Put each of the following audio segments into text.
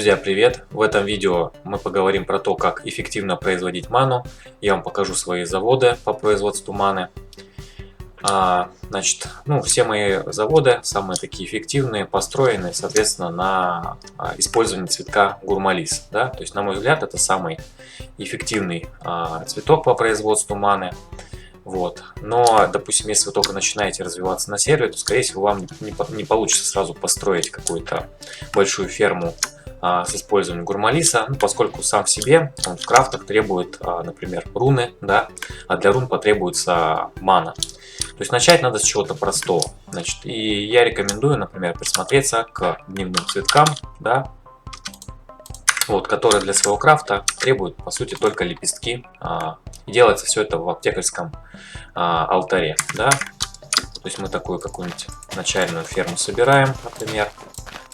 Друзья, привет! В этом видео мы поговорим про то, как эффективно производить ману. Я вам покажу свои заводы по производству маны. Все мои заводы, самые такие эффективные, построены, соответственно, на использовании цветка Гурмалис. Да? То есть, на мой взгляд, это самый эффективный цветок по производству маны. Вот. Но, допустим, если вы только начинаете развиваться на сервере, то, скорее всего, вам не получится сразу построить какую-то большую ферму с использованием Гурмалиса, поскольку сам в себе он в крафтах требует, например, руны, да, а для рун потребуется мана. То есть начать надо с чего-то простого. И я рекомендую, например, присмотреться к дневным цветкам, да, которые для своего крафта требуют, по сути, только лепестки. И делается все это в аптекарском алтаре. Да? То есть мы такую какую-нибудь начальную ферму собираем, например.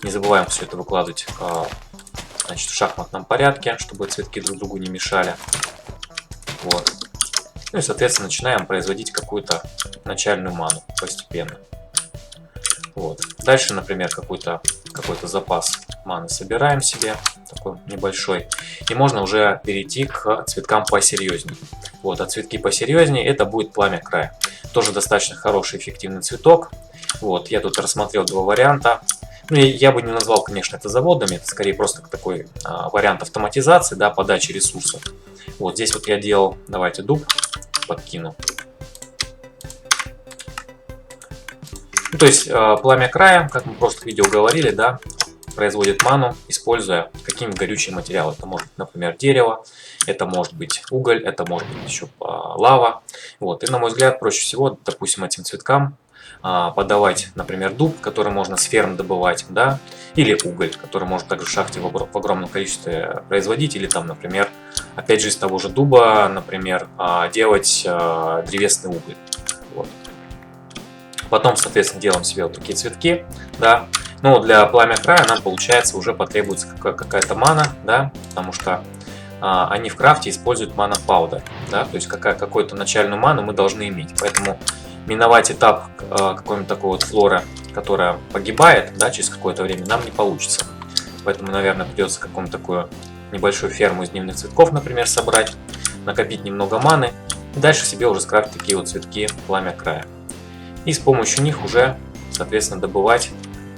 Не забываем все это выкладывать в шахматном порядке, чтобы цветки друг другу не мешали. Вот. Ну и, соответственно, начинаем производить какую-то начальную ману постепенно. Вот. Дальше, например, какой-то запас маны собираем себе, такой небольшой. И можно уже перейти к цветкам посерьезнее. Вот, а цветки посерьезнее это будет пламя края. Тоже достаточно хороший, эффективный цветок. Вот, я тут рассмотрел два варианта. Я бы не назвал, конечно, это заводами, это скорее просто такой вариант автоматизации, да, подачи ресурсов. Вот здесь вот я делал, давайте дуб подкину. То есть пламя края, как мы в прошлых видео говорили, да, производит ману, используя какие-нибудь горючие материалы. Это может быть, например, дерево, это может быть уголь, это может быть еще лава. Вот. И на мой взгляд, проще всего, допустим, этим цветкам подавать, например, дуб, который можно с ферм добывать, да, или уголь, который можно также в шахте в огромном количестве производить, или там, например, опять же из того же дуба, например, делать древесный уголь. Вот. Потом, соответственно, делаем себе вот такие цветки, да. Но для пламя края нам, получается, уже потребуется какая-то мана, да, потому что они в крафте используют мана паудер, да, то есть какую-то начальную ману мы должны иметь. Поэтому миновать этап какой-нибудь такой вот флоры, которая погибает, да, через какое-то время, нам не получится. Поэтому, наверное, придется какую-нибудь такую небольшую ферму из дневных цветков, например, собрать, накопить немного маны и дальше себе уже скрафтить такие вот цветки пламя края. И с помощью них уже, соответственно, добывать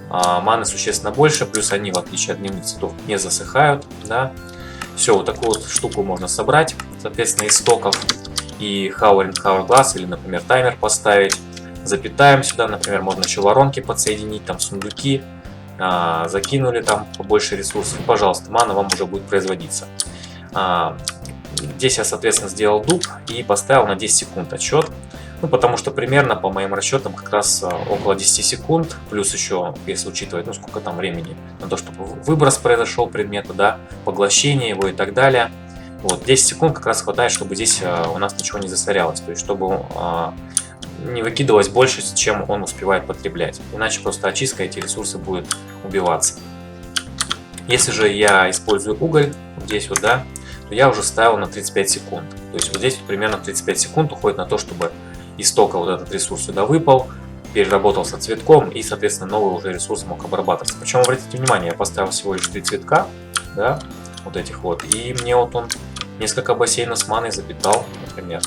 маны существенно больше, плюс они, в отличие от дневных цветов, не засыхают, да. Все, вот такую вот штуку можно собрать, соответственно, из стоков и Howling Hourglass, или, например, таймер поставить, запитаем сюда, например, можно еще воронки подсоединить, там сундуки, закинули там побольше ресурсов, и, пожалуйста, мана вам уже будет производиться. Здесь я, соответственно, сделал дуб и поставил на 10 секунд отсчет. Потому что примерно, по моим расчетам, как раз около 10 секунд, плюс еще, если учитывать, сколько там времени на то, чтобы выброс произошел предмета, да, поглощение его и так далее. Вот, 10 секунд как раз хватает, чтобы здесь у нас ничего не засорялось, то есть чтобы не выкидывалось больше, чем он успевает потреблять. Иначе просто очистка эти ресурсы будет убиваться. Если же я использую уголь, здесь вот, да, то я уже ставил на 35 секунд. То есть вот здесь примерно 35 секунд уходит на то, чтобы из стока вот этот ресурс сюда выпал, переработался цветком и, соответственно, новый уже ресурс мог обрабатываться. Причем, обратите внимание, я поставил всего лишь 3 цветка, да, вот этих вот, и мне вот он несколько бассейнов с маной запитал, например.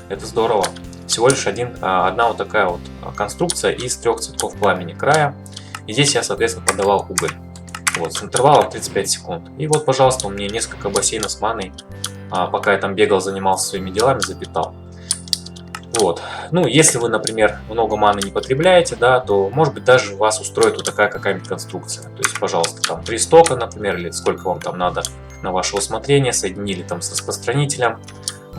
Это здорово. Всего лишь одна вот такая вот конструкция из 3 цветков пламени края. И здесь я, соответственно, подавал уголь. Вот, с интервалом 35 секунд. И вот, пожалуйста, у меня несколько бассейнов с маной, пока я там бегал, занимался своими делами, запитал. Вот. Если вы, например, много маны не потребляете, да, то, может быть, даже вас устроит вот такая какая-нибудь конструкция. То есть, пожалуйста, там 3 стока, например, или сколько вам там надо на ваше усмотрение, соединили там с распространителем,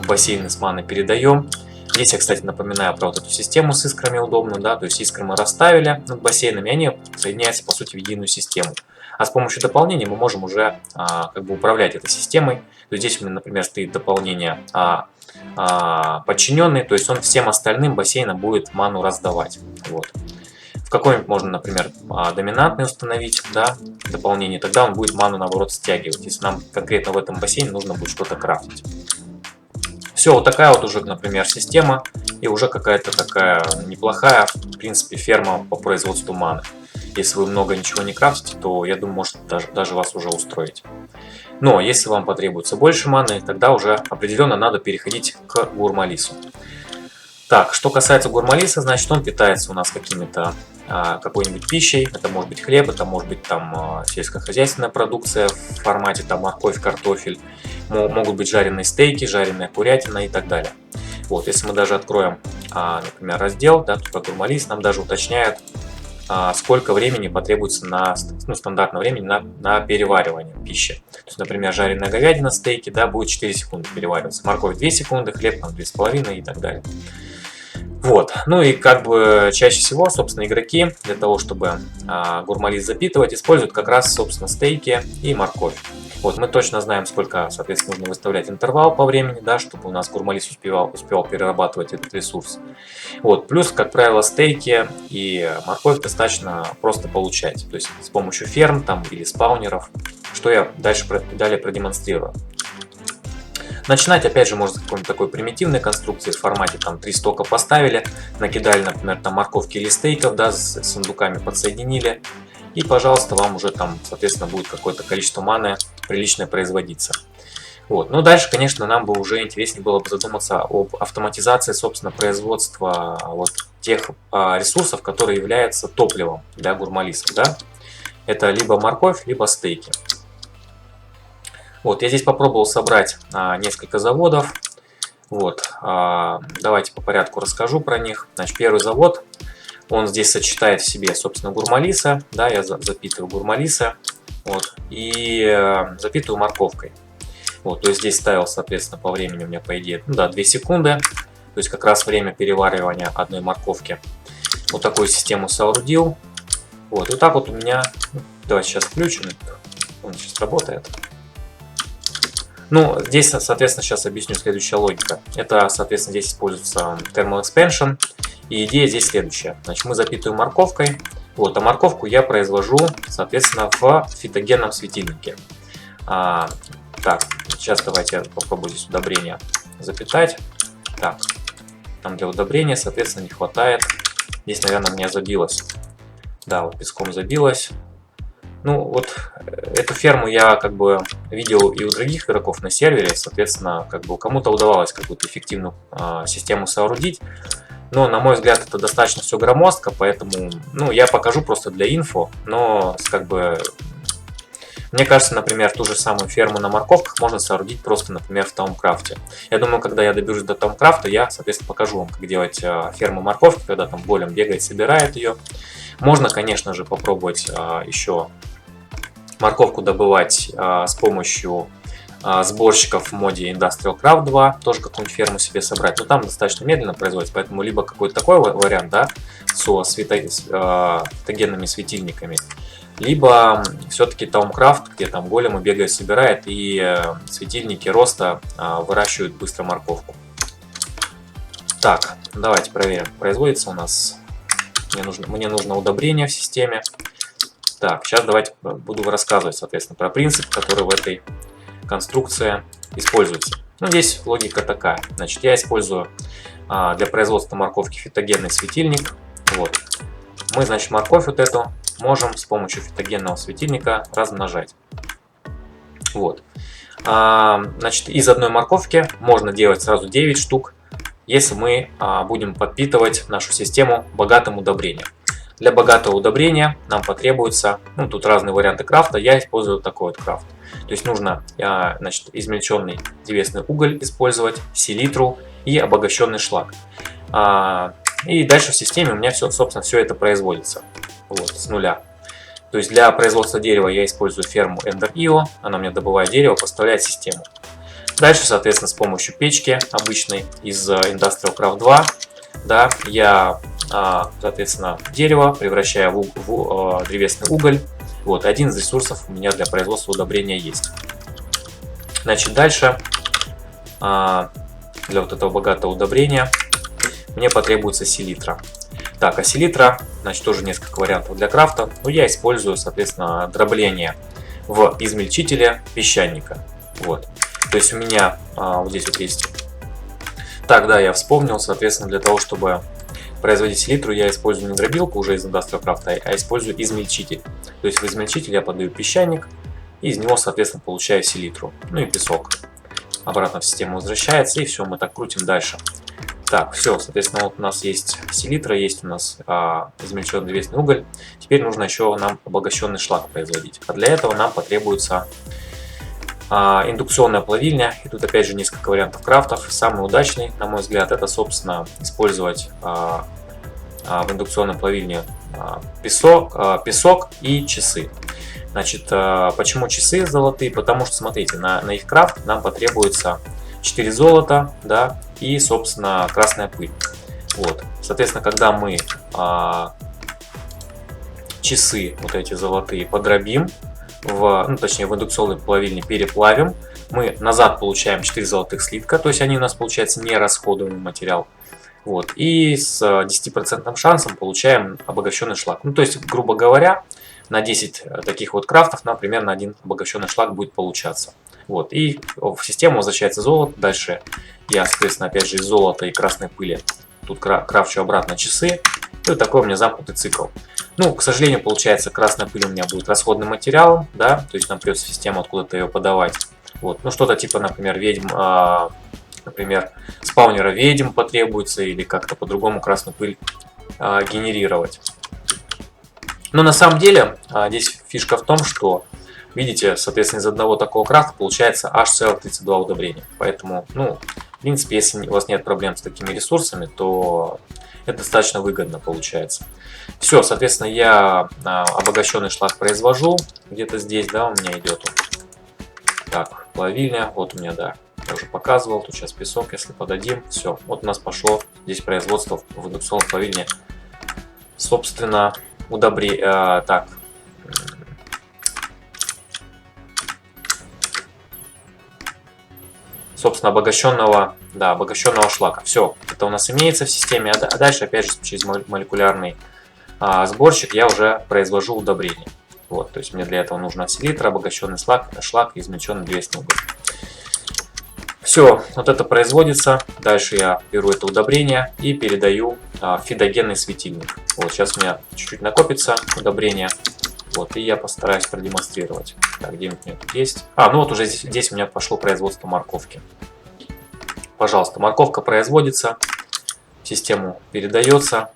бассейны с маной передаем. Здесь я, кстати, напоминаю про вот эту систему с искрами удобную, да, то есть искры мы расставили над бассейнами, они соединяются, по сути, в единую систему. А с помощью дополнений мы можем уже управлять этой системой. То есть здесь у меня, например, стоит дополнение подчиненный, то есть он всем остальным бассейнам будет ману раздавать. Вот. В какой-нибудь можно, например, доминантный установить, да, дополнение, тогда он будет ману, наоборот, стягивать, если нам конкретно в этом бассейне нужно будет что-то крафтить. Все, вот такая вот уже, например, система, и уже какая-то такая неплохая, в принципе, ферма по производству маны. Если вы много ничего не крафтите, то я думаю, может даже вас уже устроить. Но если вам потребуется больше маны, тогда уже определенно надо переходить к Гурмалису. Так, что касается Гурмалиса, значит он питается у нас какой-нибудь пищей. Это может быть хлеб, это может быть там сельскохозяйственная продукция в формате там морковь, картофель. Могут быть жареные стейки, жареная курятина и так далее. Вот, если мы даже откроем, например, раздел, да, тут про Гурмалис, нам даже уточняют, сколько времени потребуется стандартное время на переваривание пищи. То есть, например, жареная говядина, стейки, да, будет 4 секунды перевариваться, морковь 2 секунды, хлеб там 2,5 и так далее. Вот, ну и как бы чаще всего, собственно, игроки для того, чтобы Гурмалис запитывать, используют как раз, собственно, стейки и морковь. Вот, мы точно знаем, сколько, соответственно, нужно выставлять интервал по времени, да, чтобы у нас Гурмалис успевал перерабатывать этот ресурс. Вот, плюс, как правило, стейки и морковь достаточно просто получать, то есть с помощью ферм там или спаунеров, что я далее продемонстрирую. Начинать, опять же, можно с какой-нибудь такой примитивной конструкции в формате там 3 стока поставили, накидали, например, там морковки или стейков, да, с сундуками подсоединили, и, пожалуйста, вам уже там, соответственно, будет какое-то количество маны приличное производиться. Вот. Ну, дальше, конечно, нам бы уже интереснее было бы задуматься об автоматизации, собственно, производства вот тех ресурсов, которые являются топливом для Гурмалиса, да. Это либо морковь, либо стейки. Вот, я здесь попробовал собрать несколько заводов. Вот, давайте по порядку расскажу про них. Значит, первый завод, он здесь сочетает в себе, собственно, Гурмалиса. Да, я запитываю Гурмалиса. Вот, и запитываю морковкой. Вот, то есть здесь ставил, соответственно, по времени у меня, по идее, 2 секунды. То есть как раз время переваривания одной морковки. Вот такую систему соорудил. Вот, и так вот у меня, давайте сейчас включим, он сейчас работает. Ну, здесь, соответственно, сейчас объясню следующая логика. Это, соответственно, здесь используется Thermal Expansion. И идея здесь следующая. Значит, мы запитываем морковкой. Вот, а морковку я произвожу, соответственно, в фитогенном светильнике. Так, сейчас давайте я попробую здесь удобрение запитать. Так, там для удобрения, соответственно, не хватает. Здесь, наверное, у меня забилось. Да, вот песком забилось. Ну, вот эту ферму я как бы видел и у других игроков на сервере, соответственно, как бы кому-то удавалось какую-то эффективную систему соорудить. Но, на мой взгляд, это достаточно все громоздко, поэтому, ну, я покажу просто для инфо, но, как бы, мне кажется, например, ту же самую ферму на морковках можно соорудить просто, например, в Таункрафте. Я думаю, когда я доберусь до Таункрафта, я, соответственно, покажу вам, как делать ферму морковки, когда там голем бегает, собирает ее. Можно, конечно же, попробовать еще морковку добывать с помощью сборщиков в моде Industrial Craft 2, тоже какую-нибудь ферму себе собрать, но там достаточно медленно производится, поэтому либо какой-то такой вариант, да, со фитогенными светильниками, либо все-таки Таункрафт, где там големы бегают, собирает и светильники роста выращивают быстро морковку. Так, давайте проверим, производится у нас, мне нужно удобрение в системе. Так, сейчас давайте буду рассказывать, соответственно, про принцип, который в этой конструкции используется. Ну, здесь логика такая. Значит, я использую для производства морковки фитогенный светильник. Вот. Мы, значит, морковь вот эту можем с помощью фитогенного светильника размножать. Вот. Значит, из одной морковки можно делать сразу 9 штук, если мы будем подпитывать нашу систему богатым удобрением. Для богатого удобрения нам потребуется, ну, тут разные варианты крафта, я использую такой вот крафт. То есть нужно, значит, измельченный древесный уголь использовать, селитру и обогащенный шлак. И дальше в системе у меня все, собственно, все это производится вот, с нуля. То есть для производства дерева я использую ферму Ender.io, она мне добывает дерево, поставляет в систему. Дальше, соответственно, с помощью печки обычной из Industrial Craft 2, да, я, соответственно, дерево превращаю в древесный уголь. Вот, один из ресурсов у меня для производства удобрения есть. Значит, дальше для вот этого богатого удобрения мне потребуется селитра. Так, а селитра, значит, тоже несколько вариантов для крафта. Но я использую, соответственно, дробление в измельчителе песчаника. Вот. То есть у меня вот здесь вот есть. Так, да, я вспомнил, соответственно, для того, чтобы производить селитру, я использую не дробилку уже из Industrial Craft, а использую измельчитель. То есть в измельчитель я подаю песчаник, и из него, соответственно, получаю селитру. Ну и песок. Обратно в систему возвращается, и все, мы так крутим дальше. Так, все, соответственно, вот у нас есть селитра, есть у нас измельченный древесный уголь. Теперь нужно еще нам обогащенный шлак производить. А для этого нам потребуется индукционная плавильня. И тут опять же несколько вариантов крафтов. Самый удачный, на мой взгляд, это, собственно, использовать в индукционной плавильне песок и часы. Значит, почему часы золотые? Потому что, смотрите, на их крафт нам потребуется 4 золота, да, и, собственно, красная пыль. Вот. Соответственно, когда мы часы вот эти золотые подробим, точнее в индукционной плавильне переплавим, мы назад получаем 4 золотых слитка, то есть они у нас, получается, не расходуемый материал. Вот. И с 10% шансом получаем обогащенный шлак. Ну, то есть, грубо говоря, на 10 таких вот крафтов нам примерно один обогащенный шлак будет получаться. Вот. И в систему возвращается золото. Дальше я, соответственно, опять же из золота и красной пыли тут крафчу обратно часы. И вот такой у меня замкнутый цикл. Ну, к сожалению, получается, красная пыль у меня будет расходным материалом, да, то есть нам придется в систему откуда-то ее подавать. Вот. Ну, что-то типа, например, например, спаунера ведьм потребуется или как-то по-другому красную пыль генерировать. Но на самом деле здесь фишка в том, что, видите, соответственно, из одного такого крафта получается аж целых 32 удобрения. Поэтому, ну, в принципе, если у вас нет проблем с такими ресурсами, то это достаточно выгодно получается. Все, соответственно, я обогащенный шлак произвожу. Где-то здесь, да, у меня идет. Так, плавильня, вот у меня, да, я уже показывал. Тут сейчас песок, если подадим. Все, вот у нас пошло здесь производство в индукционной плавильне. Собственно, так. Собственно, обогащенного шлака. Все, это у нас имеется в системе. А дальше, опять же, через молекулярный сборщик я уже произвожу удобрение. Вот, то есть мне для этого нужна селитра, обогащенный шлак и измельченный древесный уголь. Все, вот это производится. Дальше я беру это удобрение и передаю в фидогенный светильник. Вот, сейчас у меня чуть-чуть накопится удобрение. Вот, и я постараюсь продемонстрировать. Так, где у меня тут есть? Ну вот уже здесь у меня пошло производство морковки. Пожалуйста, морковка производится, в систему передается.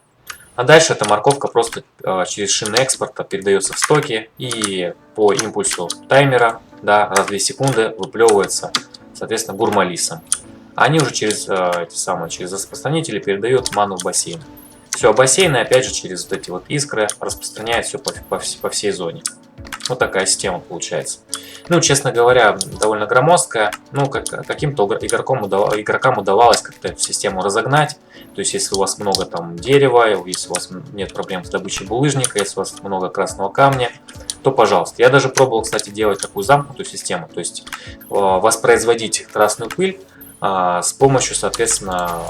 А дальше эта морковка просто через шины экспорта передается в стоки и по импульсу таймера, да, раз в 2 секунды выплевывается, соответственно, гурмалисом. Они уже через распространители передают ману в бассейн. Все, бассейны опять же через вот эти вот искры распространяют все по всей зоне. Вот такая система получается. Ну, честно говоря, довольно громоздкая. Ну, каким-то игрокам удавалось как-то эту систему разогнать. То есть, если у вас много там дерева, если у вас нет проблем с добычей булыжника, если у вас много красного камня, то пожалуйста. Я даже пробовал, кстати, делать такую замкнутую систему. То есть, воспроизводить красную пыль с помощью, соответственно,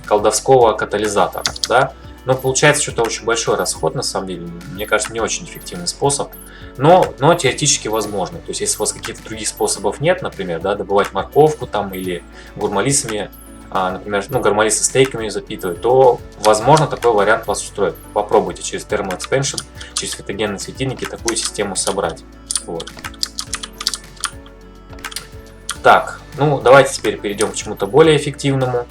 колдовского катализатора, да. Но получается что-то очень большой расход, на самом деле. Мне кажется, не очень эффективный способ. Но теоретически возможно. То есть, если у вас каких-то других способов нет, например, да, добывать морковку там или гурмалисами, например, гурмалисы стейками запитывать, то, возможно, такой вариант вас устроит. Попробуйте через Thermal Expansion, через фотогенные светильники такую систему собрать. Вот. Так, давайте теперь перейдем к чему-то более эффективному.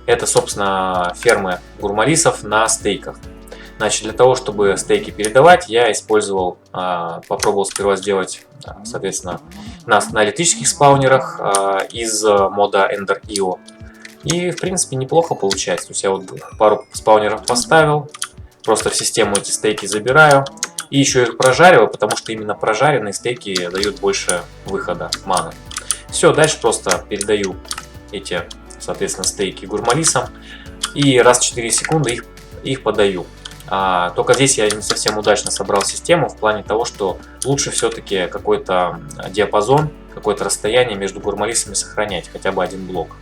Это, собственно, фермы гурмалисов на стейках. Значит, для того, чтобы стейки передавать, я попробовал сперва сделать, соответственно, на электрических спаунерах из мода Ender.io. И, в принципе, неплохо получается. То есть я вот пару спаунеров поставил, просто в систему эти стейки забираю. И еще их прожариваю, потому что именно прожаренные стейки дают больше выхода маны. Все, дальше просто передаю эти, соответственно, стейки гурмалисам. И раз в 4 секунды их подаю. Только здесь я не совсем удачно собрал систему в плане того, что лучше все-таки какой-то диапазон, какое-то расстояние между гурмалисами сохранять, хотя бы один блок.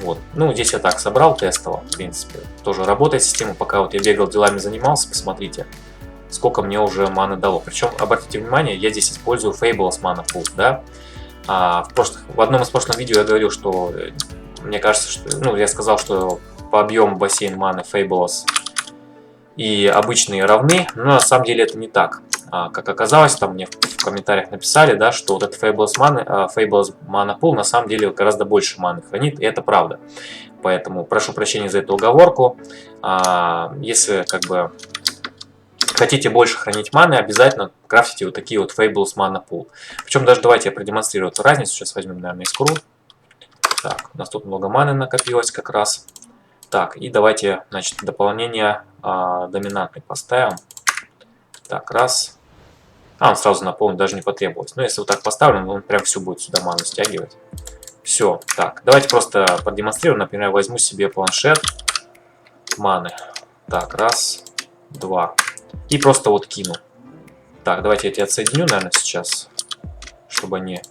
Вот. Здесь я так собрал тестово, в принципе. Тоже работает система, пока вот я бегал делами, занимался, посмотрите, сколько мне уже маны дало. Причем, обратите внимание, я здесь использую Fabulous Mana Pool, да. В одном из прошлых видео я говорил, что мне кажется, что, я сказал, что по объему бассейн маны Fabulous и обычные равны, но на самом деле это не так. Как оказалось, там мне в комментариях написали, да, что вот этот Fables Mana Pool на самом деле гораздо больше маны хранит, и это правда. Поэтому прошу прощения за эту оговорку. Если как бы хотите больше хранить маны, обязательно крафтите вот такие вот Fables Mana Pool. Причем даже давайте я продемонстрирую эту разницу. Сейчас возьмем, наверное, искру. Так, у нас тут много маны накопилось как раз. Так, и давайте, значит, дополнение доминантный поставим. Так, раз. Он сразу наполнен, даже не потребовалось. Но если вот так поставлю, он прям всю будет сюда ману стягивать. Все. Так, давайте просто продемонстрирую. Например, возьму себе планшет маны. Так, раз, два. И просто вот кину. Так, давайте я тебя отсоединю, наверное, сейчас. Чтобы они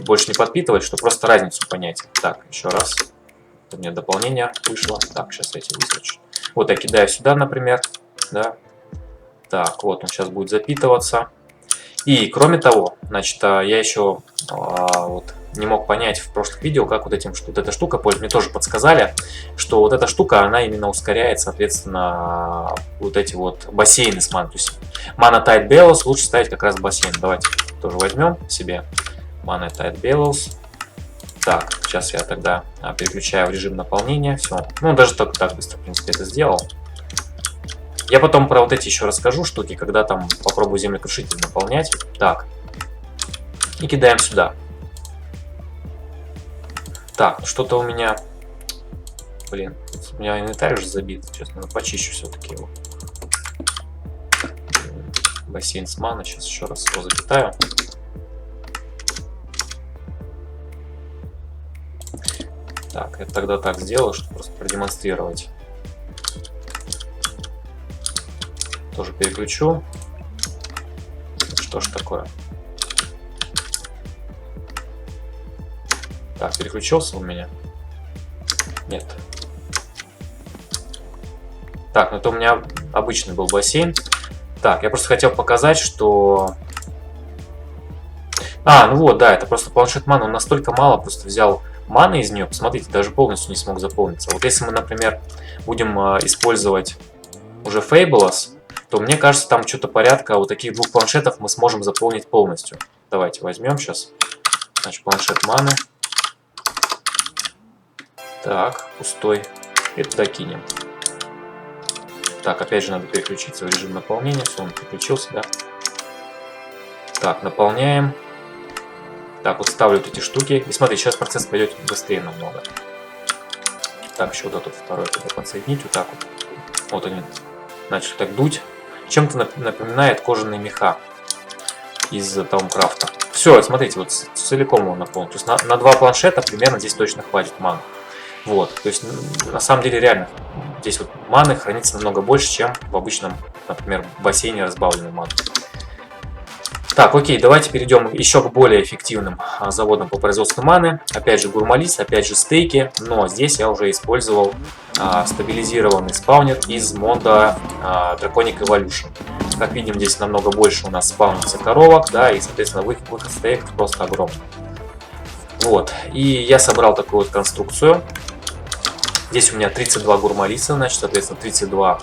больше не подпитывать, чтобы просто разницу понять. Так, еще раз. У меня дополнение вышло. Так, сейчас я эти выскочу. Вот я кидаю сюда, например. Да. Так, вот он сейчас будет запитываться. И кроме того, значит, я еще вот не мог понять в прошлых видео, как вот эта штука пользуется. Мне тоже подсказали, что вот эта штука, она именно ускоряет, соответственно, вот эти вот бассейны с маной. То есть Mana Tide Bellows лучше ставить как раз в бассейн. Давайте тоже возьмем себе Mana Tide Bellows. Так, сейчас я тогда переключаю в режим наполнения. Все. Ну, даже только так быстро, в принципе, это сделал. Я потом про вот эти еще расскажу штуки, когда там попробую землекрушитель наполнять. Так. И кидаем сюда. Так, что-то у меня... Блин, у меня инвентарь уже забит. Сейчас, наверное, почищу все-таки его. Бассейн с маной. Сейчас еще раз его запитаю. Так, я тогда так сделаю, чтобы просто продемонстрировать. Тоже переключу. Что ж такое? Так, переключился у меня? Нет. Так, ну это у меня обычный был бассейн. Так, я просто хотел показать, что... ну вот, да, это просто планшет маны. Он настолько мало просто взял маны из нее. Посмотрите, даже полностью не смог заполниться. Вот если мы, например, будем использовать уже Fables, то мне кажется, там что-то порядка вот таких двух планшетов мы сможем заполнить полностью. Давайте возьмем сейчас. Значит, планшет маны. Так, пустой. И туда кинем. Так, опять же надо переключиться в режим наполнения. Все, он переключился, да? Так, наполняем. Так, вот ставлю вот эти штуки. И смотрите, сейчас процесс пойдет быстрее намного. Так, еще вот этот второй туда подсоединить. Вот так вот. Вот они начали так дуть. Чем-то напоминает кожаные меха из Таумкрафта. Все, смотрите, вот целиком его наполнен. То есть на два планшета примерно здесь точно хватит маны. Вот, то есть на самом деле реально здесь вот маны хранится намного больше, чем в обычном, например, бассейне разбавленной маны. Так, окей, давайте перейдем еще к более эффективным заводам по производству маны. Опять же Гурмалис, опять же стейки, но здесь я уже использовал стабилизированный спаунер из мода Draconic Evolution. Как видим, здесь намного больше у нас спаунится коровок, да, и, соответственно, выход стейков просто огромный. Вот, и я собрал такую вот конструкцию. Здесь у меня 32 Гурмалиса, значит, соответственно, 32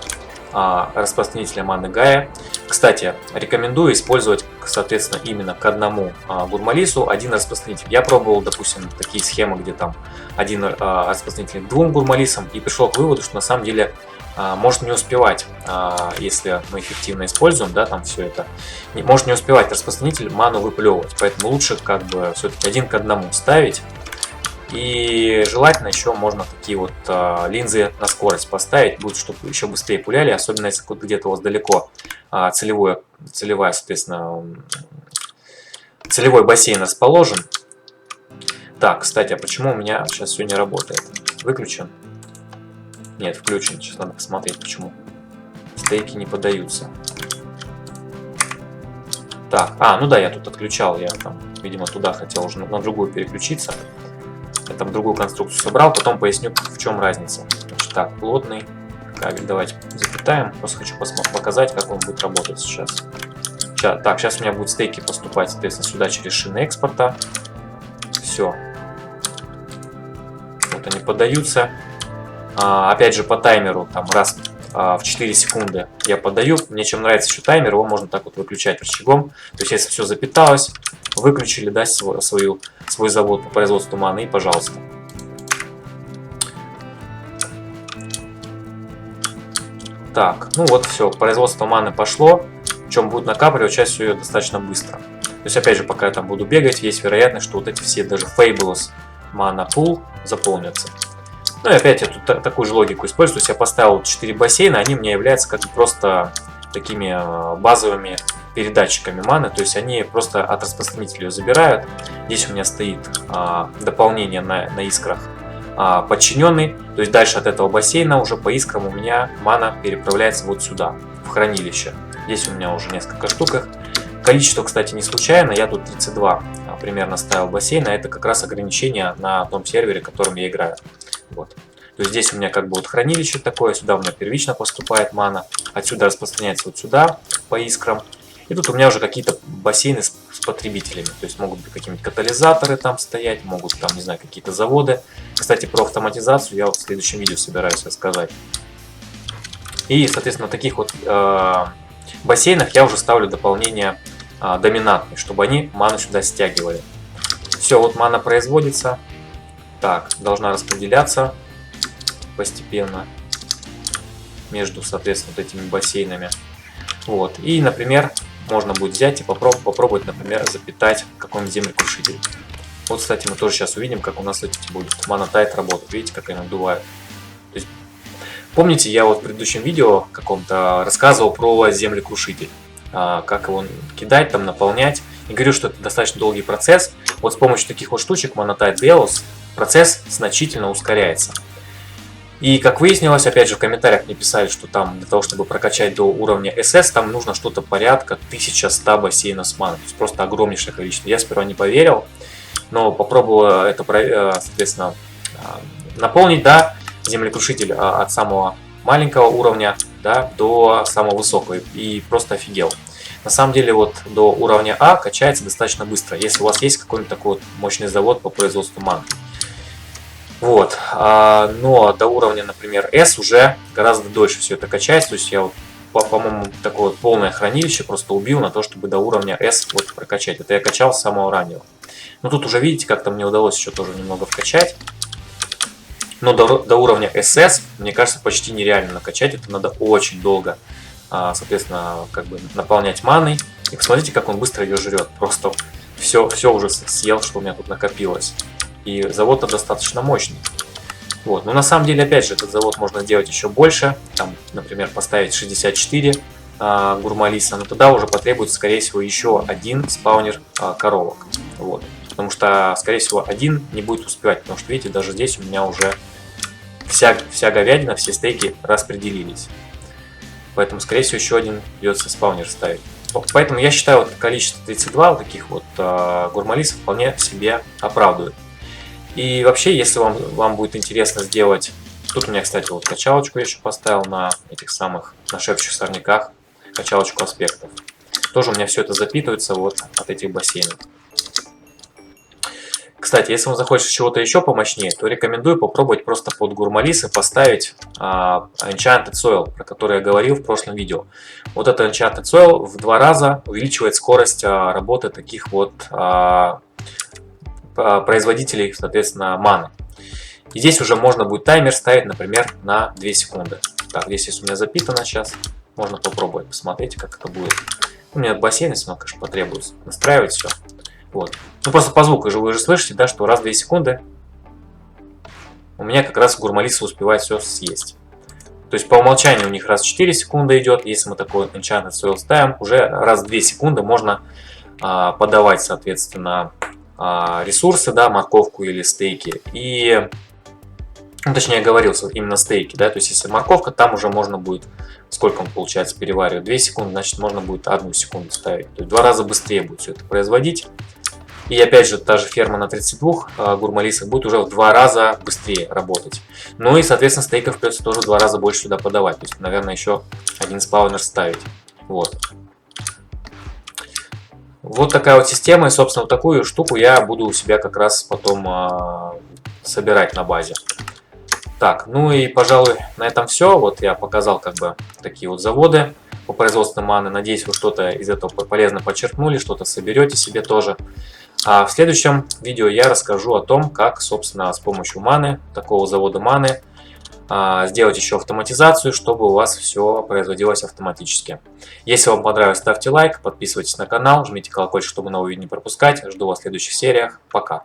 распространителя маны Гая. Кстати, рекомендую использовать, соответственно, именно к одному Гурмалису один распространитель. Я пробовал, допустим, такие схемы, где там один распространитель к двум Гурмалисам, и пришел к выводу, что на самом деле может не успевать, если мы эффективно используем, да, там все это, может не успевать распространитель ману выплевывать. Поэтому лучше как бы все-таки один к одному ставить. И желательно еще можно такие вот линзы на скорость поставить, будет, чтобы еще быстрее пуляли, особенно если где-то у вас далеко целевая, соответственно, целевой бассейн расположен. Так, кстати, а почему у меня сейчас все не работает? Выключен? Нет, включен. Сейчас надо посмотреть, почему стейки не подаются. Так, ну да, я тут отключал, я там, видимо, туда хотел уже на другую переключиться. Я там другую конструкцию собрал, потом поясню, в чем разница. Значит, так, плотный кабель давайте запитаем. Просто хочу показать, как он будет работать сейчас. Так, сейчас у меня будут стейки поступать, соответственно, сюда через шины экспорта. Все. Вот они подаются. Опять же, по таймеру, там раз в 4 секунды я подаю. Мне чем нравится еще таймер, его можно так вот выключать рычагом. То есть, если все запиталось, выключили, да, свой завод по производству маны, и пожалуйста. Так, ну вот все, производство маны пошло. Причем будет накапливать часть ее достаточно быстро. То есть, опять же, пока я там буду бегать, есть вероятность, что вот эти все даже Fabulous Mana Pool заполнятся. Ну и опять я тут такую же логику использую. То есть я поставил 4 бассейна, они мне являются как просто такими базовыми передатчиками маны. То есть они просто от распространителя ее забирают. Здесь у меня стоит дополнение на искрах подчиненный. То есть дальше от этого бассейна уже по искрам у меня мана переправляется вот сюда, в хранилище. Здесь у меня уже несколько штук их. Количество, кстати, не случайно. Я тут 32 примерно ставил бассейна. Это как раз ограничение на том сервере, которым я играю. Вот. То есть здесь у меня как бы вот хранилище такое. Сюда у меня первично поступает мана. Отсюда распространяется вот сюда по искрам. И тут у меня уже какие-то бассейны с потребителями. То есть могут быть какие-нибудь катализаторы там стоять. Могут там, не знаю, какие-то заводы. Кстати, про автоматизацию я вот в следующем видео собираюсь рассказать. И, соответственно, в таких вот бассейнах я уже ставлю дополнение доминантный, чтобы они ману сюда стягивали. Все, вот мана производится. Так, должна распределяться постепенно между, соответственно, вот этими бассейнами. Вот. И, например, можно будет взять и попробовать, например, запитать какой-нибудь землекрушитель. Вот, кстати, мы тоже сейчас увидим, как у нас эти будут монотайт работать. Видите, как они надувают. То есть, помните, я вот в предыдущем видео каком-то рассказывал про землекрушитель. Как его кидать, там, наполнять. И говорю, что это достаточно долгий процесс. Вот с помощью таких вот штучек Monotide Velos процесс значительно ускоряется. И как выяснилось, опять же в комментариях мне писали, что там для того, чтобы прокачать до уровня SS, там нужно что-то порядка 1100 бассейнов с маной. То есть просто огромнейшее количество. Я сперва не поверил, но попробовал это, соответственно, наполнить, да, землекрушитель от самого маленького уровня, да, до самого высокого, и просто офигел. На самом деле вот до уровня А качается достаточно быстро, если у вас есть какой-нибудь такой вот мощный завод по производству маны. Вот, но до уровня, например, S уже гораздо дольше все это качается. То есть я вот, по-моему, такое вот полное хранилище просто убил на то, чтобы до уровня S вот прокачать. Это я качал с самого раннего. Но тут уже видите, как-то мне удалось еще тоже немного вкачать. Но до уровня SS, мне кажется, почти нереально накачать. Это надо очень долго, соответственно, как бы наполнять маной. И посмотрите, как он быстро ее жрет. Просто все уже съел, что у меня тут накопилось. И завод-то достаточно мощный. Вот. Но на самом деле, опять же, этот завод можно сделать еще больше. Там, например, поставить 64 гурмалиса. Но тогда уже потребуется, скорее всего, еще один спаунер коровок. Вот. Потому что, скорее всего, один не будет успевать. Потому что, видите, даже здесь у меня уже вся говядина, все стейки распределились. Поэтому, скорее всего, еще один придется спаунер ставить. Поэтому я считаю, вот количество 32 вот таких вот гурмалисов вполне себе оправдывает. И вообще, если вам будет интересно сделать... Тут у меня, кстати, вот качалочку я еще поставил на этих самых, на шепчущих сорняках. Качалочку аспектов. Тоже у меня все это запитывается вот от этих бассейнов. Кстати, если вам захочется чего-то еще помощнее, то рекомендую попробовать просто под гурмалисы поставить Enchanted Soil, про который я говорил в прошлом видео. Вот это Enchanted Soil в 2 раза увеличивает скорость работы таких вот производителей, соответственно, маны. И здесь уже можно будет таймер ставить, например, на 2 секунды. Так, здесь если у меня запитано сейчас, можно попробовать, посмотрите, как это будет. У меня бассейн, если много, конечно, потребуется, настраивать все. Вот. Ну просто по звуку вы же слышите, да, что раз в 2 секунды у меня как раз гурмалиса успевает все съесть. То есть по умолчанию у них раз в 4 секунды идет. Если мы такой Enchanted Soil ставим, уже раз в 2 секунды можно подавать, соответственно, ресурсы, да, морковку или стейки. И, ну, точнее, я говорил, именно стейки, да, то есть если морковка, там уже можно будет, сколько он получается переваривать, 2 секунды, значит можно будет 1 секунду ставить. То есть в 2 раза быстрее будет все это производить. И опять же, та же ферма на 32 гурмалисах будет уже в 2 раза быстрее работать. Ну и, соответственно, стейков придется тоже в 2 раза больше сюда подавать. То есть, наверное, еще один спаунер ставить. Вот. Вот такая вот система. И, собственно, вот такую штуку я буду у себя как раз потом собирать на базе. Так, ну и, пожалуй, на этом все. Вот я показал как бы такие вот заводы по производству маны. Надеюсь, вы что-то из этого полезно подчеркнули, что-то соберете себе тоже. А в следующем видео я расскажу о том, как, собственно, с помощью маны, такого завода маны, сделать еще автоматизацию, чтобы у вас все производилось автоматически. Если вам понравилось, ставьте лайк, подписывайтесь на канал, жмите колокольчик, чтобы новые видео не пропускать. Жду вас в следующих сериях. Пока!